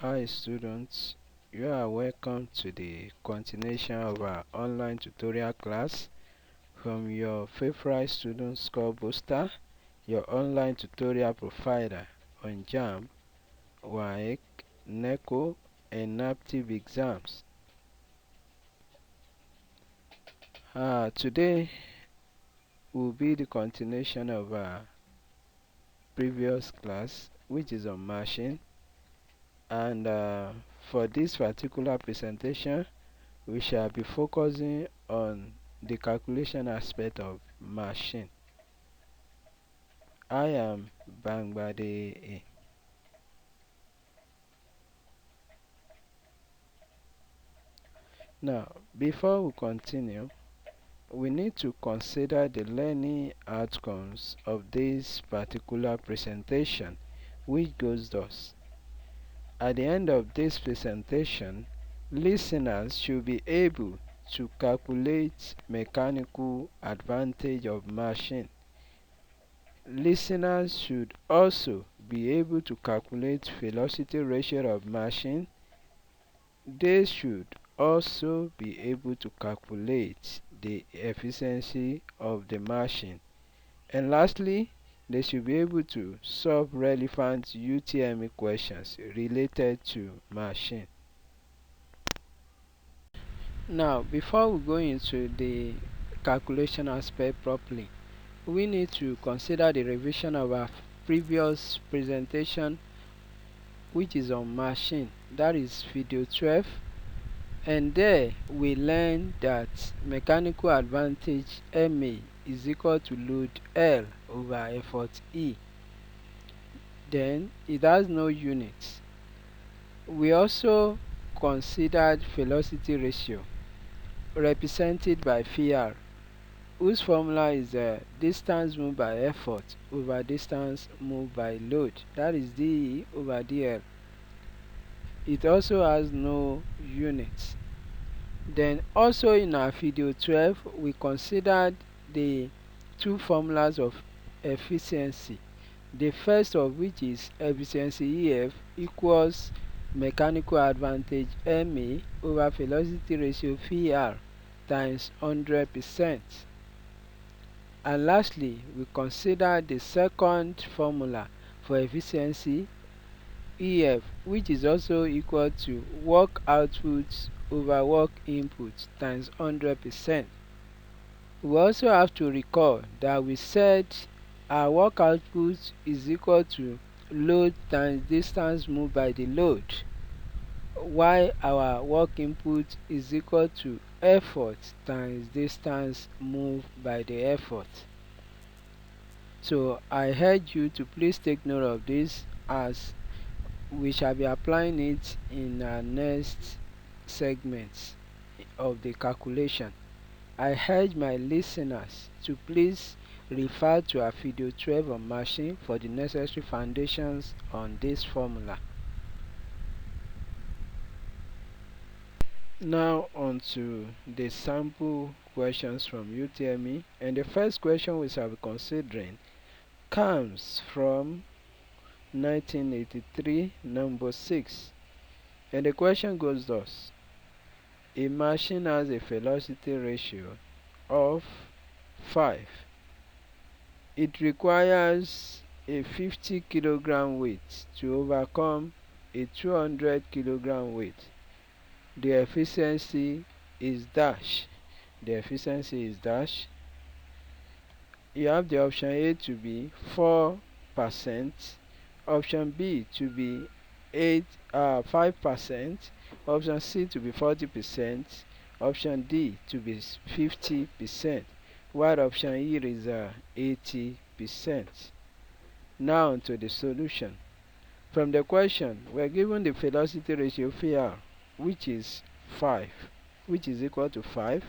Hi students, you are welcome to the continuation of our online tutorial class from your favorite student ScoreBooster, your online tutorial provider on JAM, WAEC, NECO, and NAPTIV exams. Today will be the continuation of our previous class, which is on machine, and for this particular presentation we shall be focusing on the calculation aspect of machine. I am Bangbade. Now, before we continue, we need to consider the learning outcomes of this particular presentation, which goes thus. At the end of this presentation, listeners should be able to calculate mechanical advantage of machine. Listeners should also be able to calculate velocity ratio of machine. They should also be able to calculate the efficiency of the machine. And lastly, they should be able to solve relevant UTME questions related to machine. Now, before we go into the calculation aspect properly, we need to consider the revision of our previous presentation, which is on machine. That is video 12, and there we learned that mechanical advantage MA is equal to load L over effort E. Then it has no units. We also considered velocity ratio represented by phi, whose formula is distance moved by effort over distance moved by load. That is dE over dL. It also has no units. Then also in our video 12, we considered the two formulas of efficiency. The first of which is efficiency EF equals mechanical advantage MA over velocity ratio phi times 100%. And lastly, we consider the second formula for efficiency EF, which is also equal to work output over work input times 100%. We also have to recall that we said our work output is equal to load times distance moved by the load, while our work input is equal to effort times distance moved by the effort. So I urge you to please take note of this, as we shall be applying it in our next segments of the calculation. I urge my listeners to please refer to our video 12 on machine for the necessary foundations on this formula. Now on to the sample questions from UTME, and the first question we shall be considering comes from 1983, number 6, and the question goes thus. A machine has a velocity ratio of 5. It requires a 50 kilogram weight to overcome a 200 kilogram weight. The efficiency is dash. The efficiency is dash. You have the option A to be 4%, option B to be 5%, option C to be 40%, option D to be 50%, while option E is 80%. Now to the solution. From the question, we are given the velocity ratio phi, which is 5, which is equal to 5.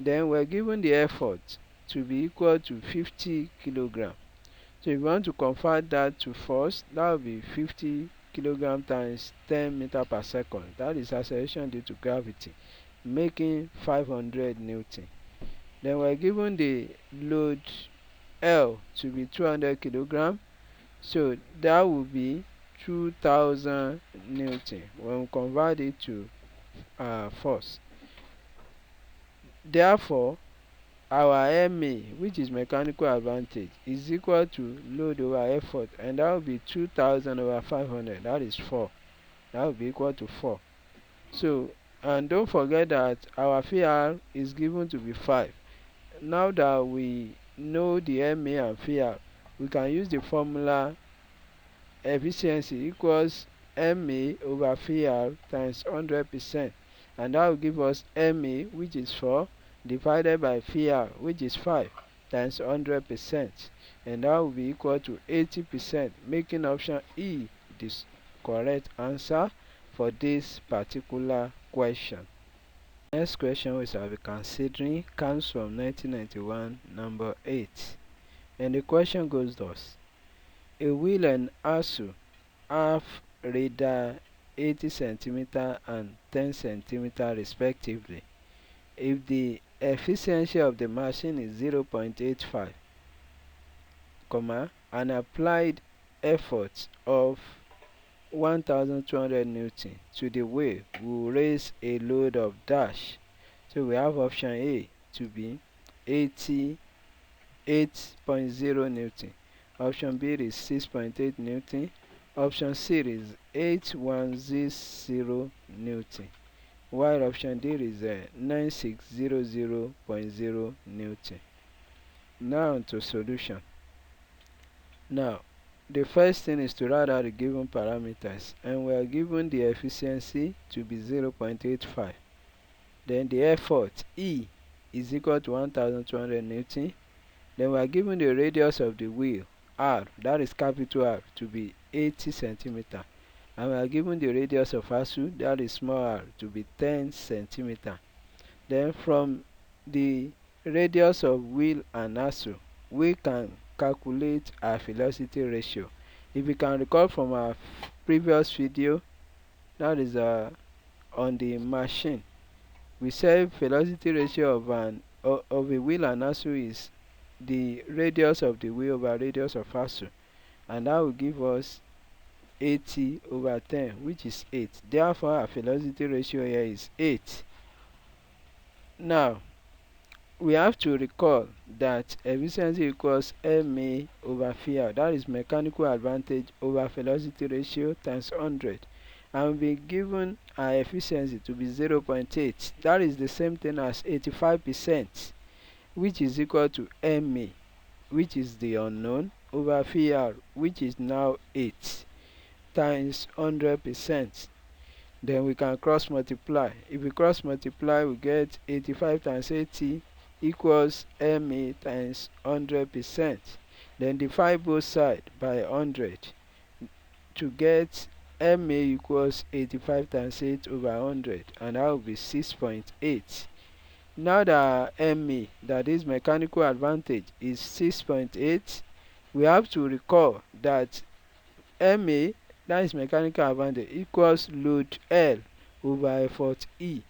Then we are given the effort to be equal to 50 kilogram. So if you want to convert that to force, that will be 50 kilogram times 10 meter per second. That is acceleration due to gravity, making 500 Newton. Then we are given the load L to be 200 kilogram. So that will be 2000 Newton when we convert it to force. Therefore, our MA, which is mechanical advantage, is equal to load over effort, and that will be 2000 over 500. That is 4. That will be equal to 4. So, and don't forget that our PR is given to be 5. Now that we know the MA and PR, we can use the formula efficiency equals MA over PR times 100%, and that will give us MA, which is 4, divided by PR, which is 5, times 100%, and that will be equal to 80%, making option E the correct answer for this particular question. Next question we shall be considering comes from 1991, number 8, and the question goes thus: a wheel and axle have radii 80 cm and 10 cm respectively. If the efficiency of the machine is 0.85, an applied effort of 1200 Newton to the wheel will raise a load of dash. So we have option A to be 88.0 Newton. Option B is 6.8 Newton. Option C is 8100 Newton. While option D is 9600.0 Newton. Now to solution. Now, the first thing is to write out the given parameters, and we are given the efficiency to be 0.85. Then the effort E is equal to 1200 Newton. Then we are given the radius of the wheel R, that is capital R, to be 80 cm. And we are given the radius of axle, that is small r, to be 10 cm. Then from the radius of wheel and axle, we can calculate our velocity ratio. If you can recall from our previous video, that is on the machine, we said velocity ratio of a wheel and axle is the radius of the wheel over radius of axle, and that will give us 80 over 10, which is 8. Therefore, our velocity ratio here is 8. Now, we have to recall that efficiency equals MA over PR, that is mechanical advantage over velocity ratio times 100, and we given our efficiency to be 0.8. That is the same thing as 85%, which is equal to MA, which is the unknown, over PR, which is now 8, times 100%. Then we can cross multiply. If we cross multiply, we get 85 times 80 equals MA times 100%. Then divide both sides by 100 to get MA equals 85 times 8 over 100, and that will be 6.8. Now that MA, that is mechanical advantage, is 6.8, we have to recall that MA, that is mechanical advantage, equals load L over effort E,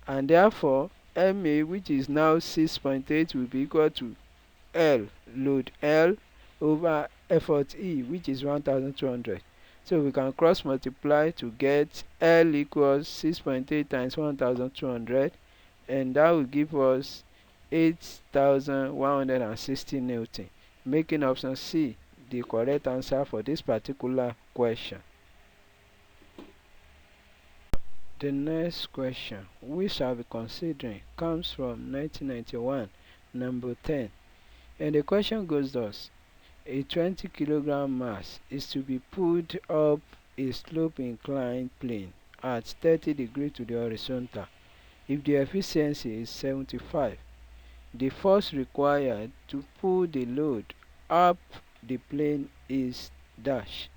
and therefore MA, which is now 6.8, will be equal to L, load L, over effort E, which is 1200. So we can cross multiply to get L equals 6.8 times 1200, and that will give us 8160 Newton, making option C the correct answer for this particular question. The next question we shall be considering comes from 1991, number 10, and the question goes thus: a 20 kilogram mass is to be pulled up a slope inclined plane at 30 degrees to the horizontal. If the efficiency is 75, the force required to pull the load up the plane is dash.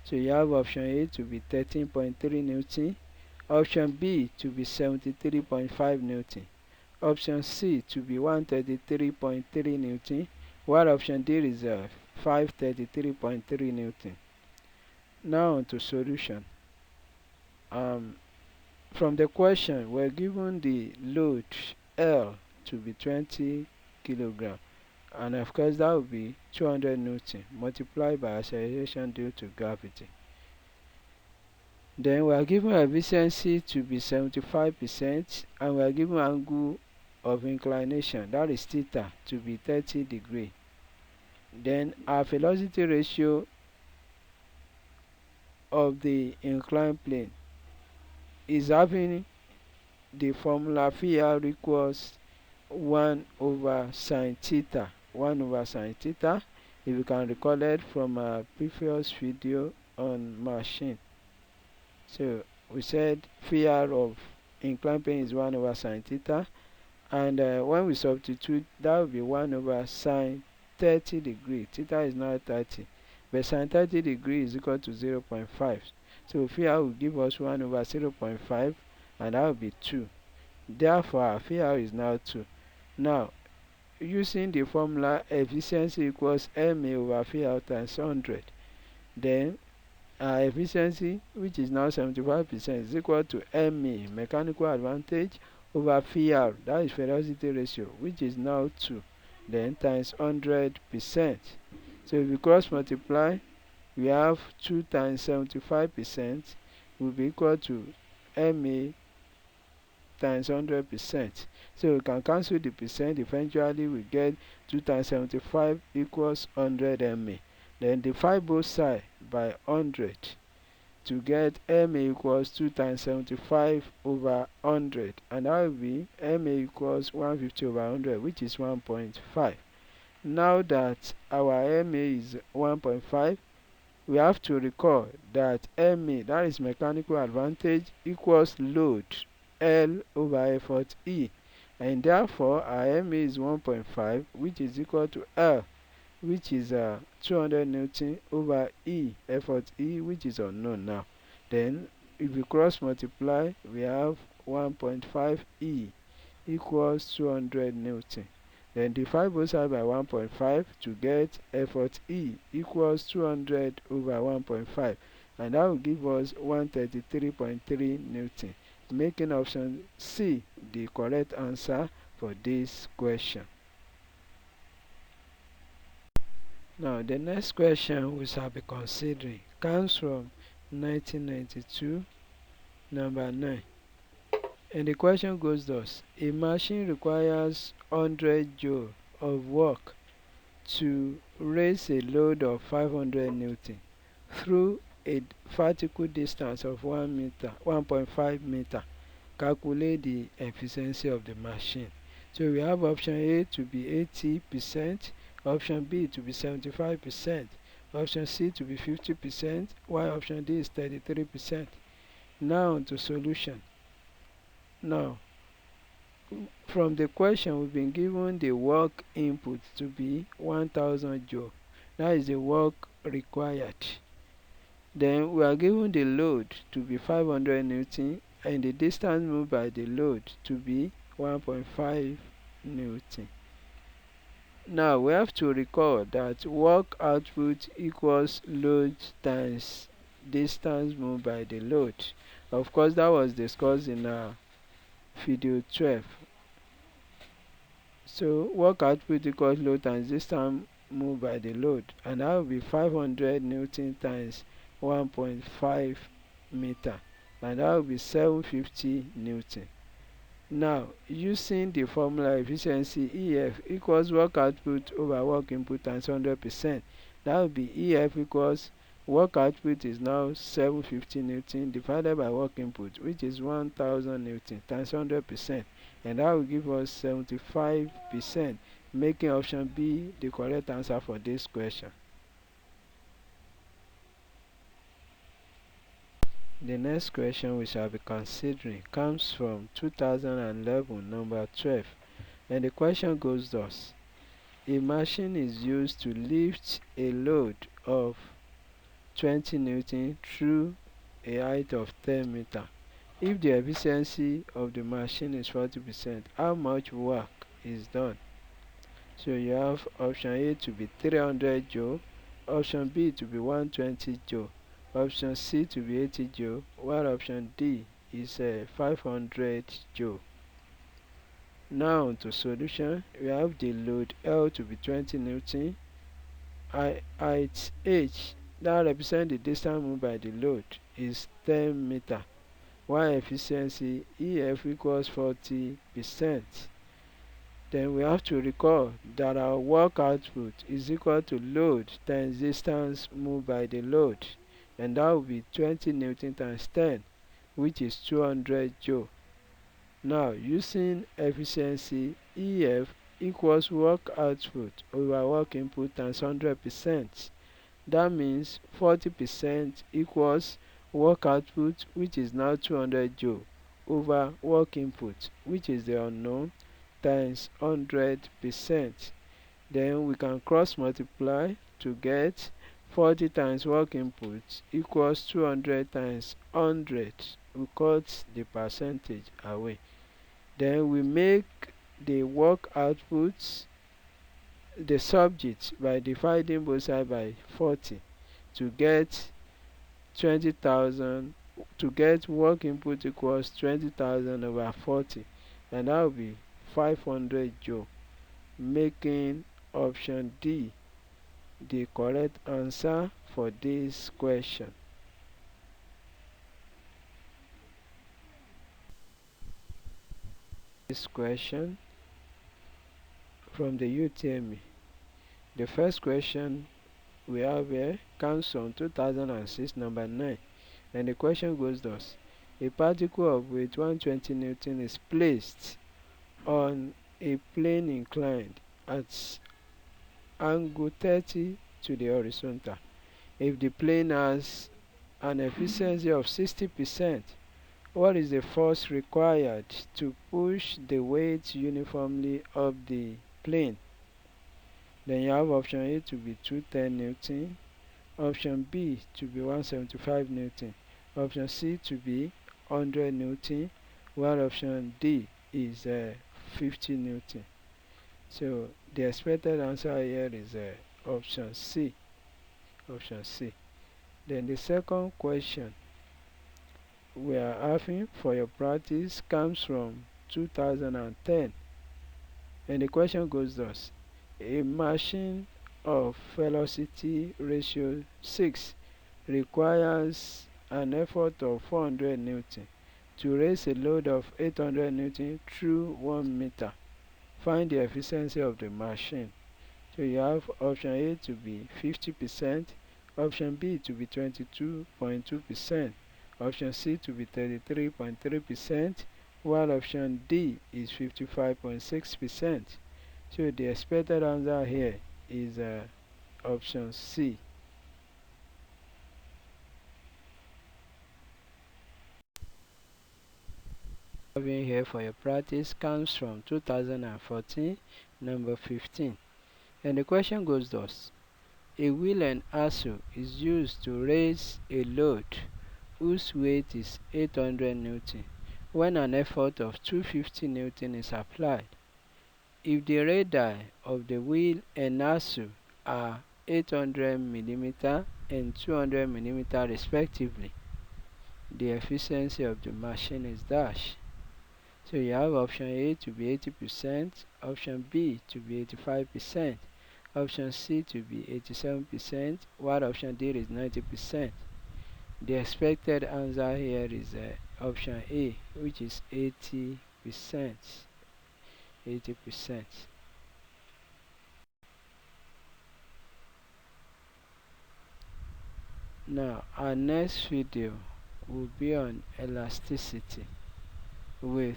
So you have option A to be 13.3 Newton, option B to be 73.5 Newton, option C to be 133.3 Newton, while option D is 533.3 Newton. Now on to solution. From the question, we're given the load L to be 20 kilogram, and of course that will be 200 Newton multiplied by acceleration due to gravity. Then we are given efficiency to be 75% and we are given angle of inclination, that is theta, to be 30 degrees. Then our velocity ratio of the inclined plane is having the formula phi equals 1 over sine theta. 1 over sine theta, if you can recall it from our previous video on machine. So we said phi of inclined plane is 1 over sine theta, and when we substitute, that will be 1 over sine 30 degrees. Theta is now 30, but sine 30 degrees is equal to 0.5. So phi will give us 1 over 0.5, and that will be 2. Therefore our phi is now 2. Now, using the formula efficiency equals ma over phi times 100, then our efficiency, which is now 75%, is equal to ma, mechanical advantage, over phi, that is velocity ratio, which is now 2, then times 100%. So if we cross multiply, we have 2 times 75% will be equal to ma times 100%. So we can cancel the percent. Eventually we get 2 times 75 equals 100 ma. Then divide both sides by 100 to get ma equals 2 times 75 over 100, and that will be ma equals 150 over 100, which is 1.5. Now that our ma is 1.5, we have to recall that ma, that is mechanical advantage, equals load L over effort E, and therefore our ma is 1.5, which is equal to L, which is 200 Newton, over E, effort E, which is unknown now. Then if we cross multiply, we have 1.5 E equals 200 Newton. Then divide both sides by 1.5 to get effort E equals 200 over 1.5, and that will give us 133.3 Newton, making option C the correct answer for this question. Now the next question we shall be considering comes from 1992, number 9. And the question goes thus: a machine requires 100 joule of work to raise a load of 500 Newton through a vertical distance of 1.5 meter. Calculate the efficiency of the machine. So we have option A to be 80%, option B to be 75%, option C to be 50%, while option D is 33%. Now to solution. Now, from the question, we've been given the work input to be 1000 joule. That is the work required. Then we are given the load to be 500 Newton and the distance moved by the load to be 1.5 Newton. Now we have to recall that work output equals load times distance moved by the load. Of course, that was discussed in video 12. So work output equals load times distance moved by the load, and that will be 500 Newton times 1.5 meter, and that will be 750 Newton. Now, using the formula efficiency EF equals work output over work input times 100%, that will be EF equals work output is now 750 Newton divided by work input, which is 1000 Newton, times 100%, and that will give us 75%, making option B the correct answer for this question. The next question we shall be considering comes from 2011, number 12, and the question goes thus: a machine is used to lift a load of 20 Newton through a height of 10 meter. If the efficiency of the machine is 40%, how much work is done? So you have option A to be 300 joule, option B to be 120 joule, option C to be 80 joule, while option D is 500 joule. Now to solution, we have the load L to be 20 Newton, height H, that represents the distance moved by the load, is 10 meter, while efficiency EF equals 40%. Then we have to recall that our work output is equal to load times distance moved by the load, and that will be 20 Newton times 10, which is 200 Joule. Now, using efficiency, EF equals work output over work input times 100%. That means 40% equals work output, which is now 200 Joule, over work input, which is the unknown, times 100%. Then we can cross multiply to get 40 times work input equals 200 times 100. We cut the percentage away. Then we make the work output the subject by dividing both sides by 40 to get 20,000, to get work input equals 20,000 over 40, and that will be 500 Joule, making option D the correct answer for this question. This question from the UTME. The first question we have here comes from 2006, number 9, and the question goes thus: a particle of weight 120 Newton is placed on a plane inclined at angle 30 to the horizontal. If the plane has an efficiency of 60%, what is the force required to push the weight uniformly up the plane? Then you have option A to be 210 Newton, option B to be 175 Newton, option C to be 100 Newton, while option D is 50 Newton. So the expected answer here is option C. Option C. Then the second question we are having for your practice comes from 2010, and the question goes thus: a machine of velocity ratio 6 requires an effort of 400 Newton to raise a load of 800 Newton through 1 meter. Find the efficiency of the machine. So you have option A to be 50%, option B to be 22.2%, option C to be 33.3%, while option D is 55.6%. So the expected answer here is option C. Having here for your practice comes from 2014, number 15, and the question goes thus: a wheel and axle is used to raise a load whose weight is 800 Newton when an effort of 250 Newton is applied. If the radii of the wheel and axle are 800 mm and 200 mm respectively, the efficiency of the machine is dash. So you have option A to be 80%, option B to be 85%, option C to be 87%, while option D is 90%. The expected answer here is option A, which is 80%. 80%. Now, our next video will be on elasticity with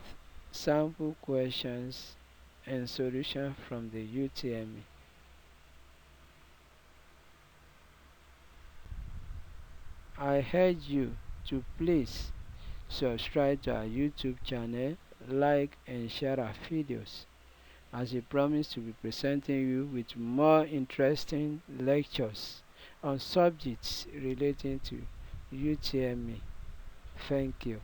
sample questions and solution from the UTME. I urge you to please subscribe to our YouTube channel, like and share our videos, as we promise to be presenting you with more interesting lectures on subjects relating to UTME. Thank you.